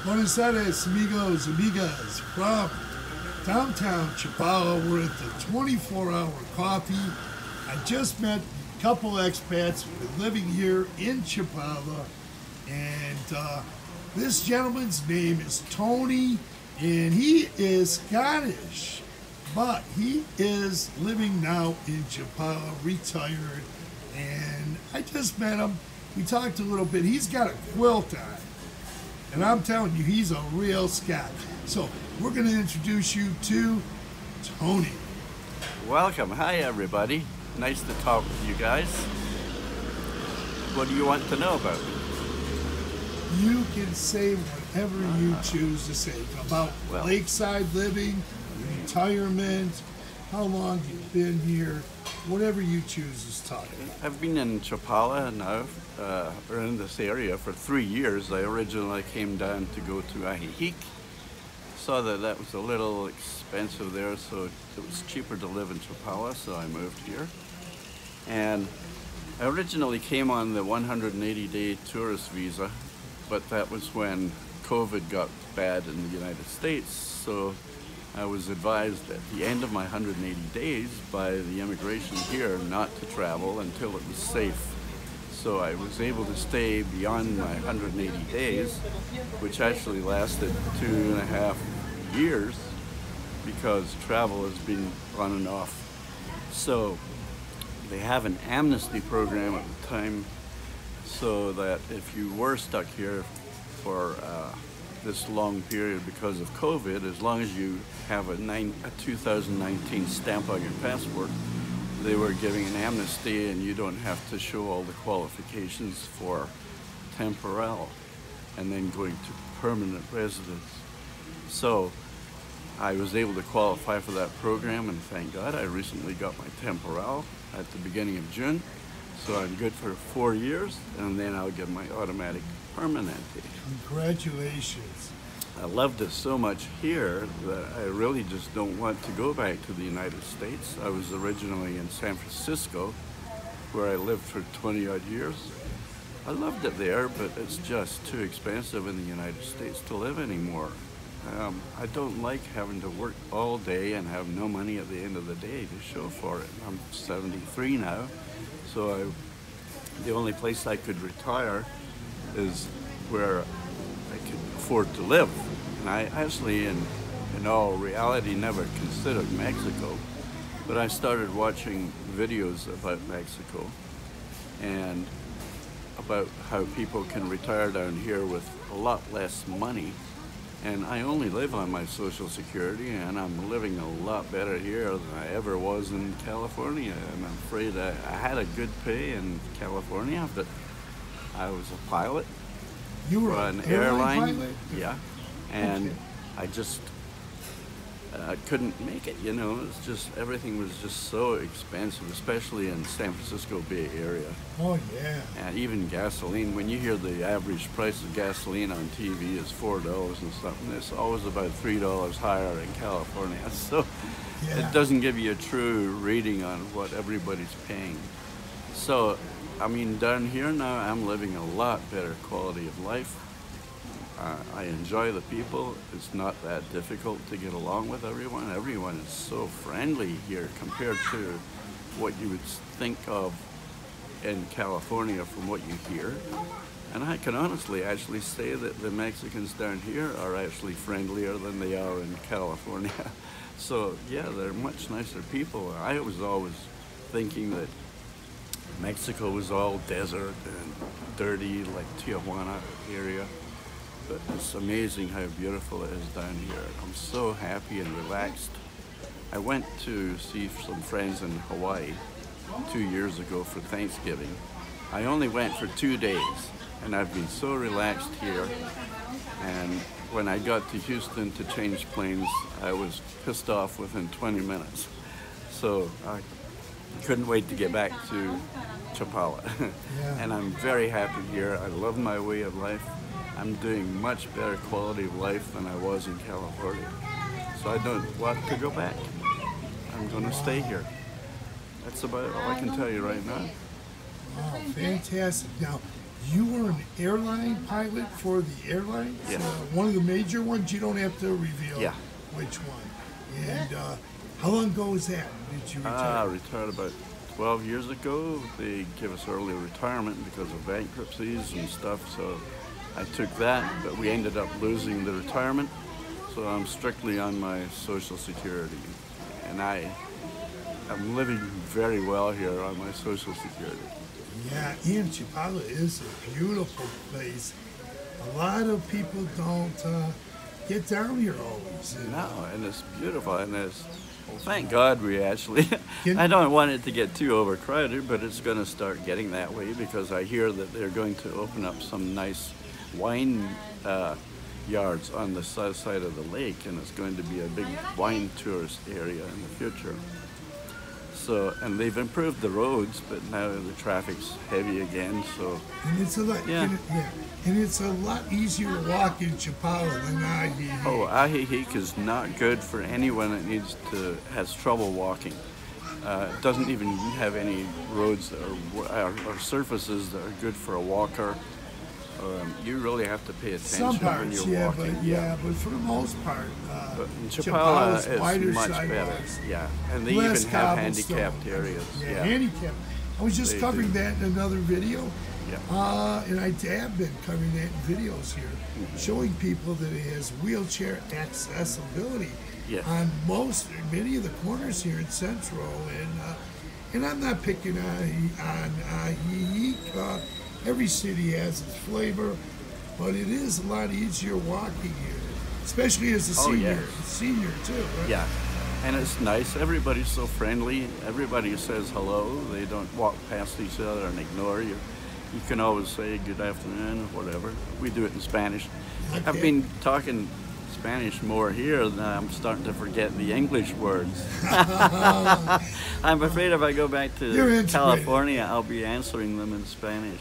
Buenos Aires, amigos, amigas, from downtown Chapala. We're at the 24-hour coffee. I just met a couple expats who've been living here in Chapala, and this gentleman's name is Tony, and he is Scottish, but he is living now in Chapala, retired, and I just met him. We talked a little bit. He's got a quilt on. And I'm telling you, he's a real Scot. So we're going to introduce you to Tony. Welcome. Hi, everybody. Nice to talk with you guys. What do you want to know about me? You can say whatever you choose to say about lakeside living, retirement, how long you've been here, whatever you choose to talk about. I've been in Chapala now, or in this area for 3 years. I originally came down to go to Ahihic. Saw that was a little expensive there, so it was cheaper to live in Chapala, so I moved here. And I originally came on the 180-day tourist visa, but that was when COVID got bad in the United States, so I was advised at the end of my 180 days by the immigration here not to travel until it was safe. So I was able to stay beyond my 180 days, which actually lasted 2.5 years because travel has been on and off. So they have an amnesty program at the time so that if you were stuck here for this long period because of COVID, as long as you have a 2019 stamp on your passport, they were giving an amnesty and you don't have to show all the qualifications for temporal and then going to permanent residence. So I was able to qualify for that program, and thank God I recently got my temporal at the beginning of June. So I'm good for 4 years, and then I'll get my automatic permanente. Congratulations. I loved it so much here that I really just don't want to go back to the United States. I was originally in San Francisco, where I lived for 20 odd years. I loved it there, but it's just too expensive in the United States to live anymore. I don't like having to work all day and have no money at the end of the day to show for it. I'm 73 now, so the only place I could retire is where I could afford to live. And I actually, in all reality, never considered Mexico, but I started watching videos about Mexico and about how people can retire down here with a lot less money. And I only live on my Social Security, and I'm living a lot better here than I ever was in California. And I'm afraid I had a good pay in California, but I was a pilot. You were an airline pilot? Yeah, and I just couldn't make it, you know. It's just, everything was just so expensive, especially in San Francisco Bay Area. Oh yeah. And even gasoline, when you hear the average price of gasoline on TV is $4 and something, it's always about $3 higher in California. So it doesn't give you a true reading on what everybody's paying. So, I mean, down here now, I'm living a lot better quality of life. I enjoy the people. It's not that difficult to get along with everyone. Everyone is so friendly here compared to what you would think of in California from what you hear. And I can honestly actually say that the Mexicans down here are actually friendlier than they are in California. So yeah, they're much nicer people. I was always thinking that Mexico was all desert and dirty, like Tijuana area. But it's amazing how beautiful it is down here. I'm so happy and relaxed. I went to see some friends in Hawaii 2 years ago for Thanksgiving. I only went for 2 days, and I've been so relaxed here. And when I got to Houston to change planes, I was pissed off within 20 minutes. So I couldn't wait to get back to Chapala. And I'm very happy here. I love my way of life. I'm doing much better quality of life than I was in California. So I don't want to go back. I'm going to stay here. That's about all I can tell you right now. Wow, fantastic. Now, You were an airline pilot for the airline? Yes. One of the major ones? You don't have to reveal Yeah. which one. And how long ago was that? Did you retire? I retired about 12 years ago. They gave us early retirement because of bankruptcies and stuff, so I took that, but we ended up losing the retirement, so I'm strictly on my Social Security. And I'm living very well here on my Social Security. Yeah, and Chapala is a beautiful place. A lot of people don't get down here always. No, and it's beautiful, and thank God we actually, Can- I don't want it to get too overcrowded, but it's going to start getting that way because I hear that they're going to open up some nice wine yards on the south side of the lake, and it's going to be a big wine tourist area in the future. So, and they've improved the roads, but now the traffic's heavy again, so. And it's a lot, Yeah. and it's a lot easier to walk in Chapala than Ahihi. Oh, Ahihi is not good for anyone that has trouble walking. It doesn't even have any roads that or surfaces that are good for a walker. You really have to pay attention Some when parts, you're yeah, walking. but for the most part, But in Chapala's Chapala wider is much better. sidewalks. Yeah, and they less even have cobblestone. handicapped areas. Yeah, handicapped. I was just They covering do. that in another video. Yeah. And I have been covering that in videos here, showing people that it has wheelchair accessibility Yes. on many of the corners here in Central. And I'm not picking on Ahihi. Every city has its flavor, but it is a lot easier walking here, especially as a Oh, senior. yeah. Senior too, right? Yeah, and it's nice. Everybody's so friendly. Everybody says hello. They don't walk past each other and ignore you. You can always say good afternoon or whatever. We do it in Spanish. Okay. I've been talking Spanish more here than I'm starting to forget the English words. I'm afraid if I go back You're to integrated. California, I'll be answering them in Spanish.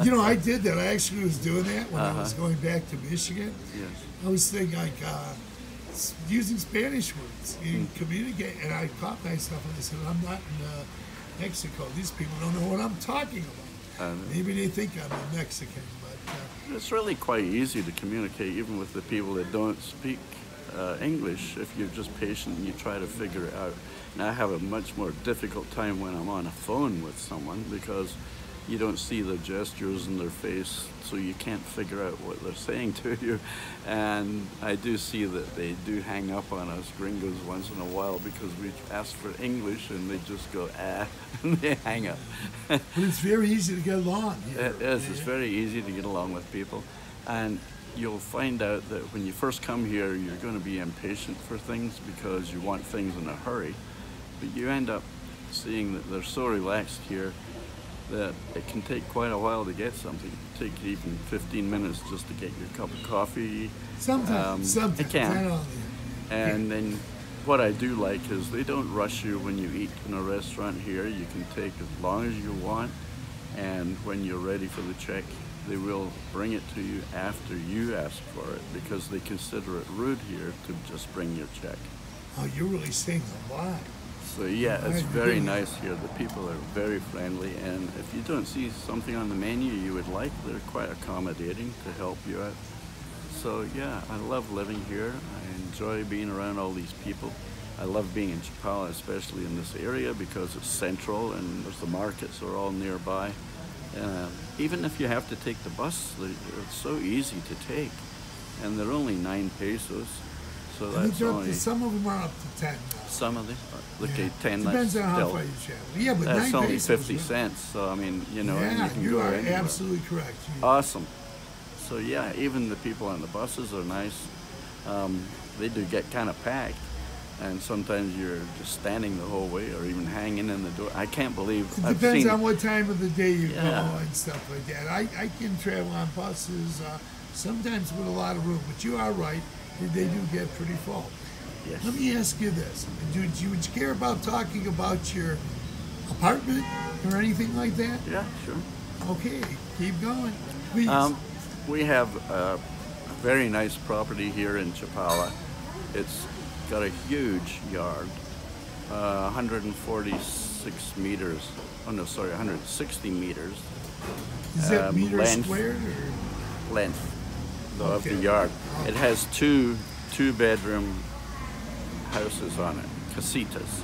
You know, I did that. I actually was doing that when I was going back to Michigan. Yes. I was thinking like using Spanish words in communicate, and I caught myself and I said, I'm not in Mexico. These people don't know what I'm talking about. Maybe they think I'm a Mexican, but It's really quite easy to communicate even with the people that don't speak English if you're just patient and you try to figure it out. And I have a much more difficult time when I'm on a phone with someone because you don't see the gestures in their face, so you can't figure out what they're saying to you. And I do see that they do hang up on us gringos once in a while because we ask for English and they just go, and they hang up. but it's very easy to get along here. It is. It's very easy to get along with people. And you'll find out that when you first come here, you're going to be impatient for things because you want things in a hurry. But you end up seeing that they're so relaxed here that it can take quite a while to get something. It can take even 15 minutes just to get your cup of coffee. Sometimes, It can. I don't- And then what I do like is they don't rush you when you eat in a restaurant here. You can take as long as you want, and when you're ready for the check, they will bring it to you after you ask for it because they consider it rude here to just bring your check. Oh, you're really saying a lot. So yeah, it's I very really- nice here. The people are very friendly, and if you don't see something on the menu you would like, they're quite accommodating to help you out. So yeah, I love living here. I enjoy being around all these people. I love being in Chapala, especially in this area because it's central and there's the markets are all nearby. Even if you have to take the bus, it's so easy to take, and they're only 9 pesos. So And that's they're up only to, some of them are up to 10 now. some of them. Look Yeah. at 10. Depends that's on how still, far you travel. Yeah, but that's 9 only pesos, 50 yeah. cents. So I mean, you know, and Yeah, you can you go are anywhere. absolutely correct. Awesome. So yeah, even the people on the buses are nice. They do get kind of packed, and sometimes you're just standing the whole way or even hanging in the door. I can't believe It I've depends seen. on what time of the day you Yeah. go and stuff like that. I can travel on buses sometimes with a lot of room, but you are right. They do get pretty full. Yes. Let me ask you this. Would you care about talking about your apartment or anything like that? Yeah, sure. Okay, keep going. Please. We have a very nice property here in Chapala. It's got a huge yard, 146 meters. Oh no, sorry, 160 meters. Is that meter length, squared or? length of the Okay. yard. Okay. It has two-bedroom houses on it, casitas.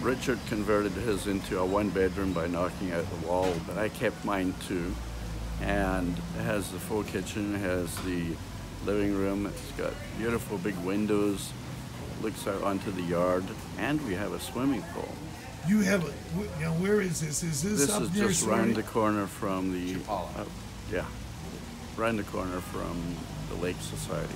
Richard converted his into a one-bedroom by knocking out the wall, but I kept mine too. And it has the full kitchen, it has the living room, it's got beautiful big windows, looks out onto the yard, and we have a swimming pool. You have a, now where is this? Is this This up is near just round the corner from the Chapala. yeah, round the corner from the Lake Society.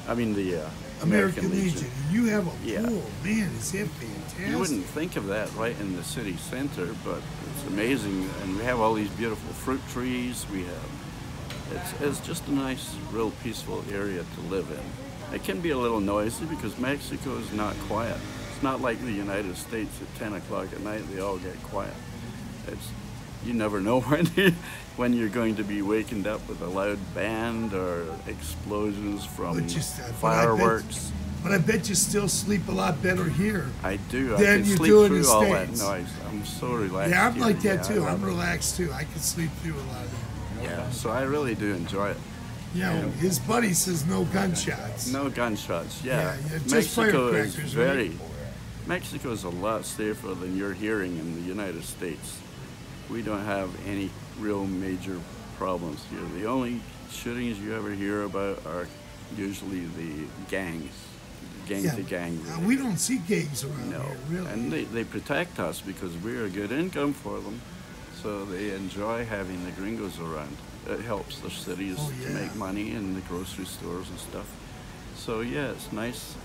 I mean the American Legion? You have a Yeah. pool. Man, is it fantastic? You wouldn't think of that right in the city center, but it's amazing. And we have all these beautiful fruit trees. We have, it's just a nice, real peaceful area to live in. It can be a little noisy because Mexico is not quiet. It's not like the United States at 10 o'clock at night, they all get quiet. You never know when you're going to be wakened up with a loud band or explosions from But just, fireworks. But I bet you still sleep a lot better here. I do. Than I can you sleep do in the through all that States. noise. I'm so relaxed. Yeah, I'm here. like that Yeah, too. I I'm love it. relaxed too. I can sleep through a lot of it. Yeah, so I really do enjoy it. Yeah, his buddy says no gunshots. No gunshots. Yeah, Yeah, just Mexico is firecrackers, very. right? Mexico is a lot safer than you're hearing in the United States. We don't have any real major problems here. The only shootings you ever hear about are usually the gangs, gang-to-gang. We don't see gangs around No, here, really. and they protect us because we're a good income for them, so they enjoy having the gringos around. It helps the cities Oh, to yeah. make money in the grocery stores and stuff. So yeah, it's nice.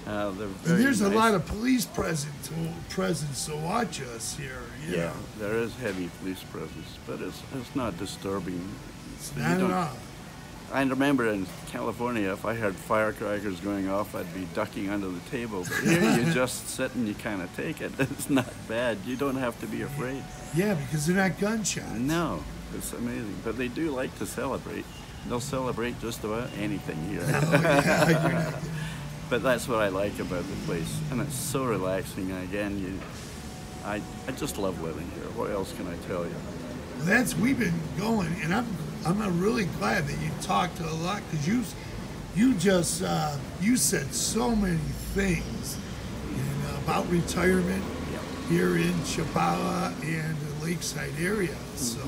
They're And very there's a nice. lot of police presence to watch us here. You Yeah, know. there is heavy police presence, but it's not disturbing. It's You not at don't- all. I remember in California, if I heard firecrackers going off, I'd be ducking under the table. But here, you just sit and you kind of take it. It's not bad. You don't have to be afraid. Yeah, because they're not gunshots. No, it's amazing. But they do like to celebrate. They'll celebrate just about anything here. Oh, yeah. But that's what I like about the place, and it's so relaxing. And again, I just love living here. What else can I tell you? We've been going, and I'm really glad that you talked a lot, because you just you said so many things about retirement here in Chapala and the lakeside area. So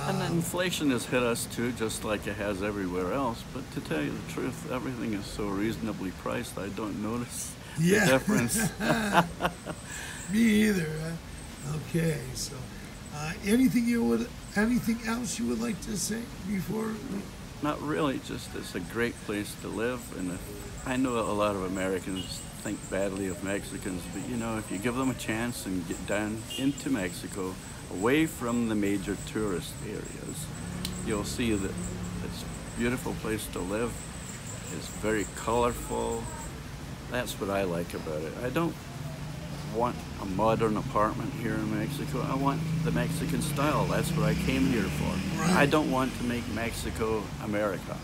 And inflation has hit us too, just like it has everywhere else. But to tell you the truth, everything is so reasonably priced, I don't notice the difference. Me either. Okay, so anything else you would like to say before? Not really, just it's a great place to live. And I know a lot of Americans think badly of Mexicans, but if you give them a chance and get down into Mexico, away from the major tourist areas, you'll see that it's a beautiful place to live. It's very colorful. That's what I like about it. I don't want a modern apartment here in Mexico. I want the Mexican style. That's what I came here for. Right. I don't want to make Mexico America.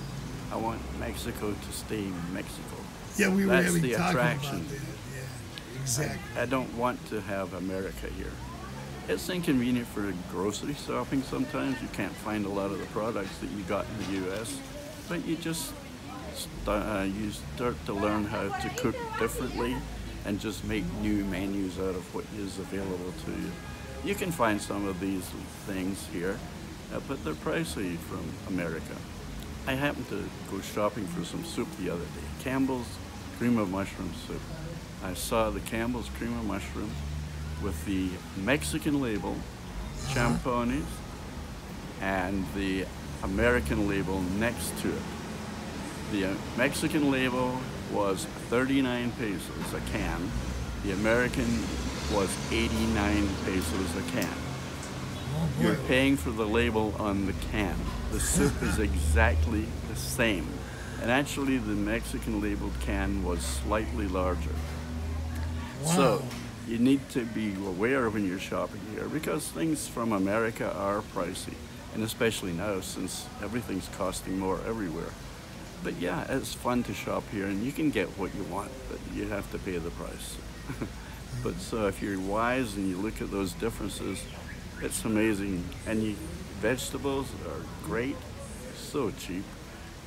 I want Mexico to stay Mexico. Yeah, we were That's having the talking attraction. about that. Yeah, exactly. I don't want to have America here. It's inconvenient for grocery shopping sometimes. You can't find a lot of the products that you got in the U.S., but you just you start to learn how to cook differently and just make new menus out of what is available to you. You can find some of these things here, but they're pricey from America. I happened to go shopping for some soup the other day, Campbell's cream of mushroom soup. I saw the Campbell's cream of mushroom with the Mexican label, champones, and the American label next to it. The Mexican label was 39 pesos a can. The American was 89 pesos a can. Oh, boy. You're paying for the label on the can. The soup is exactly the same. And actually the Mexican labeled can was slightly larger. Wow. So you need to be aware when you're shopping here, because things from America are pricey, and especially now since everything's costing more everywhere. But yeah, it's fun to shop here, and you can get what you want, but you have to pay the price. But so if you're wise and you look at those differences, It's amazing. And vegetables are great, so cheap.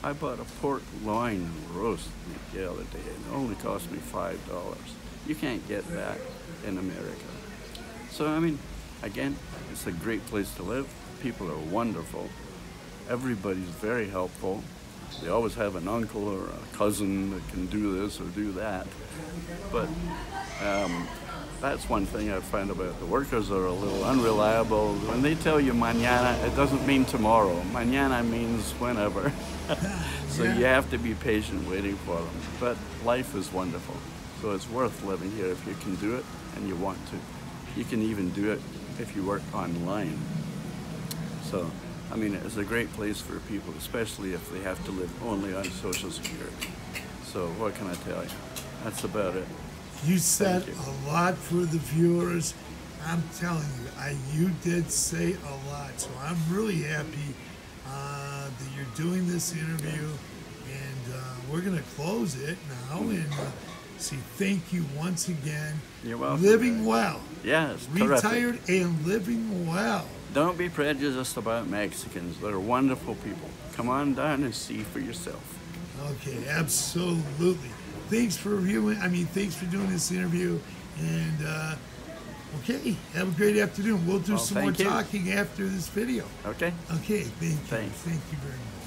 I bought a pork loin roast the other day. It only cost me $5. You can't get that in America. So, I mean, again, it's a great place to live. People are wonderful. Everybody's very helpful. They always have an uncle or a cousin that can do this or do that. But that's one thing I find about the workers are a little unreliable. When they tell you mañana, it doesn't mean tomorrow. Mañana means whenever. So you have to be patient waiting for them. But life is wonderful. So it's worth living here if you can do it and you want to. You can even do it if you work online. So, I mean, it's a great place for people, especially if they have to live only on Social Security. So what can I tell you? That's about it. You said a lot for the viewers. I'm telling you, you did say a lot. So I'm really happy that you're doing this interview. And we're going to close it now and say thank you once again. You're welcome. Living well. Yes, retired and living well. Don't be prejudiced about Mexicans. They're wonderful people. Come on down and see for yourself. Okay, absolutely. Thanks for viewing. Thanks for doing this interview. And okay, have a great afternoon. We'll do some more talking after this video. Okay. Okay, thank you. Thanks. Thank you very much.